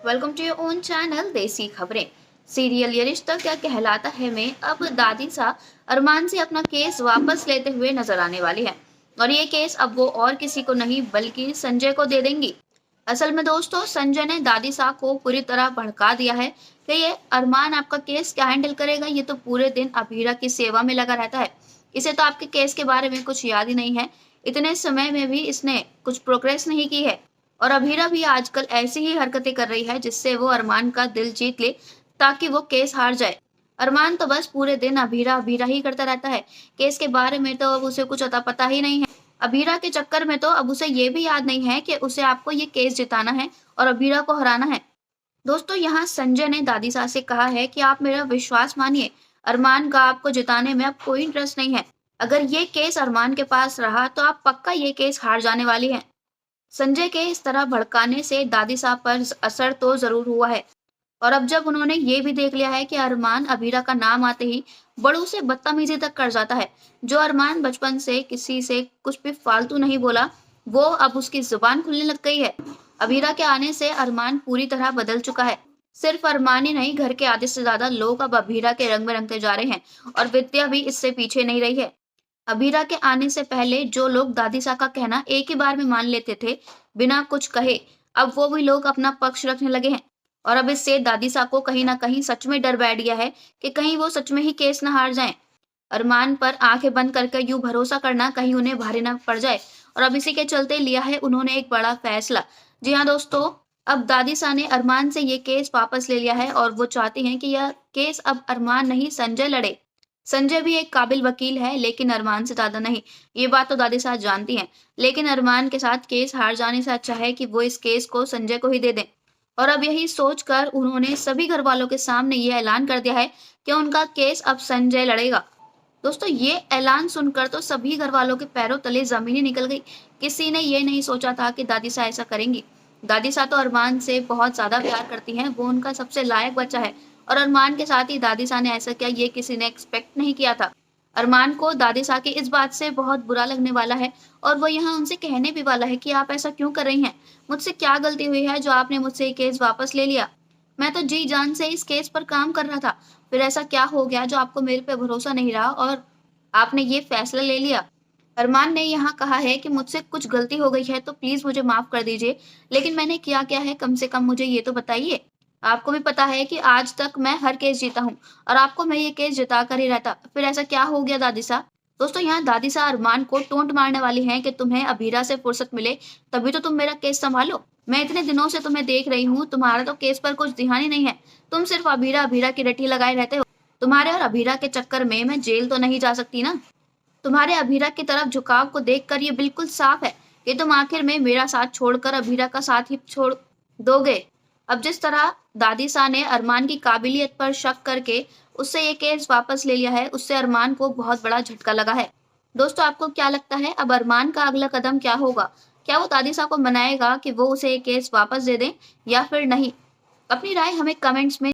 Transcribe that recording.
Welcome to your own channel Desi Khabrein. Serial ये रिश्ता क्या कहलाता है में अब दादी सा अरमान से अपना केस वापस लेते हुए नजर आने वाली है। और ये केस अब वो और किसी को नहीं बल्कि संजय को दे देंगी। असल में दोस्तों, संजय ने दादी सा को पूरी तरह भड़का दिया है कि ये अरमान आपका केस क्या हैंडल करेगा। ये तो पूरे दिन अभीरा की सेवा में लगा रहता है। इसे तो आपके केस के बारे में कुछ याद ही नहीं है। इतने समय में भी इसने कुछ प्रोग्रेस नहीं की है। और अभीरा भी आजकल ऐसी ही हरकतें कर रही है जिससे वो अरमान का दिल जीत ले, ताकि वो केस हार जाए। अरमान तो बस पूरे दिन अभीरा अभीरा ही करता रहता है। केस के बारे में तो अब उसे कुछ अता पता ही नहीं है। अभीरा के चक्कर में तो अब उसे ये भी याद नहीं है कि उसे आपको ये केस जिताना है और अभीरा को हराना है। दोस्तों, यहाँ संजय ने दादी सास से कहा है कि आप मेरा विश्वास मानिए, अरमान का आपको जिताने में अब कोई इंटरेस्ट नहीं है। अगर ये केस अरमान के पास रहा तो आप पक्का ये केस हार जाने वाली हैं। संजय के इस तरह भड़काने से दादी साहब पर असर तो जरूर हुआ है। और अब जब उन्होंने ये भी देख लिया है कि अरमान अबीरा का नाम आते ही बड़ों से बदतमीजी तक कर जाता है, जो अरमान बचपन से किसी से कुछ भी फालतू नहीं बोला, वो अब उसकी जुबान खुलने लग गई है। अबीरा के आने से अरमान पूरी तरह बदल चुका है। सिर्फ अरमान ही नहीं, घर के आधे से ज्यादा लोग अब अबीरा के रंग में रंगते जा रहे हैं। और विद्या भी इससे पीछे नहीं रही है। अबीरा के आने से पहले जो लोग दादी सा का कहना एक ही बार में मान लेते थे बिना कुछ कहे, अब वो भी लोग अपना पक्ष रखने लगे हैं। और अब इससे दादी सा को कहीं ना कहीं सच में डर बैठ गया है कि कहीं वो सच में ही केस न हार जाएं। अरमान पर आंखें बंद करके यूं भरोसा करना कहीं उन्हें भारी ना पड़ जाए। और अब इसी के चलते लिया है उन्होंने एक बड़ा फैसला। जी हाँ दोस्तों, अब दादी सा ने अरमान से ये केस वापस ले लिया है और वो चाहती हैं कि यह केस अब अरमान नहीं संजय लड़े। संजय भी एक काबिल वकील है, लेकिन अरमान से ज्यादा नहीं। ये बात तो दादी साहब जानती हैं। लेकिन अरमान के साथ केस हार जाने से अच्छा है कि वो इस केस को संजय को ही दे दें। और अब यही सोचकर उन्होंने सभी घर वालों के सामने ये ऐलान कर दिया है कि उनका केस अब संजय लड़ेगा। दोस्तों, ये ऐलान सुनकर तो सभी घर वालों के पैरों तले जमीन ही निकल गई। किसी ने ये नहीं सोचा था कि दादी सा ऐसा करेंगी। दादी सा तो अरमान से बहुत ज्यादा प्यार करती हैं, वो उनका सबसे लायक बच्चा है। और अरमान के साथ ही दादी सा ने ऐसा किया, ये किसी ने एक्सपेक्ट नहीं किया था। अरमान को दादी सा की इस बात से बहुत बुरा लगने वाला है। और वो यहाँ उनसे कहने भी वाला है कि आप ऐसा क्यों कर रही हैं। मुझसे क्या गलती हुई है जो आपने मुझसे ये केस वापस ले लिया। मैं तो जी जान से इस केस पर काम कर रहा था। फिर ऐसा क्या हो गया जो आपको मेरे पे भरोसा नहीं रहा और आपने ये फैसला ले लिया। अरमान ने यहाँ कहा है कि मुझसे कुछ गलती हो गई है तो प्लीज मुझे माफ कर दीजिए। लेकिन मैंने किया क्या है, कम से कम मुझे ये तो बताइए। आपको भी पता है कि आज तक मैं हर केस जीता हूँ और आपको मैं ये केस जिता कर ही रहता। फिर ऐसा क्या हो गया दादी सा। दोस्तों, यहाँ दादी सा अरमान को टोंट मारने वाली हैं कि तुम्हें अभीरा से फुर्सत मिले तभी तो तुम मेरा केस संभालो। मैं इतने दिनों से तुम्हें देख रही हूँ, तुम्हारा तो केस पर कुछ ध्यान ही नहीं है। तुम सिर्फ अभीरा अभीरा की रट्टी लगाए रहते हो। तुम्हारे और अभीरा के चक्कर में मैं जेल तो नहीं जा सकती ना। तुम्हारे अभीरा की तरफ झुकाव को देखकर ये बिल्कुल साफ है कि तुम आखिर में मेरा साथ छोड़कर अभीरा का साथ ही छोड़ दोगे। अब जिस तरह दादी सा ने अरमान की काबिलियत पर शक करके उससे ये केस वापस ले लिया है, उससे अरमान को बहुत बड़ा झटका लगा है। दोस्तों, आपको क्या लगता है अब अरमान का अगला कदम क्या होगा? क्या वो दादी सा को मनाएगा कि वो उसे ये केस वापस दे दें या फिर नहीं? अपनी राय हमें कमेंट्स में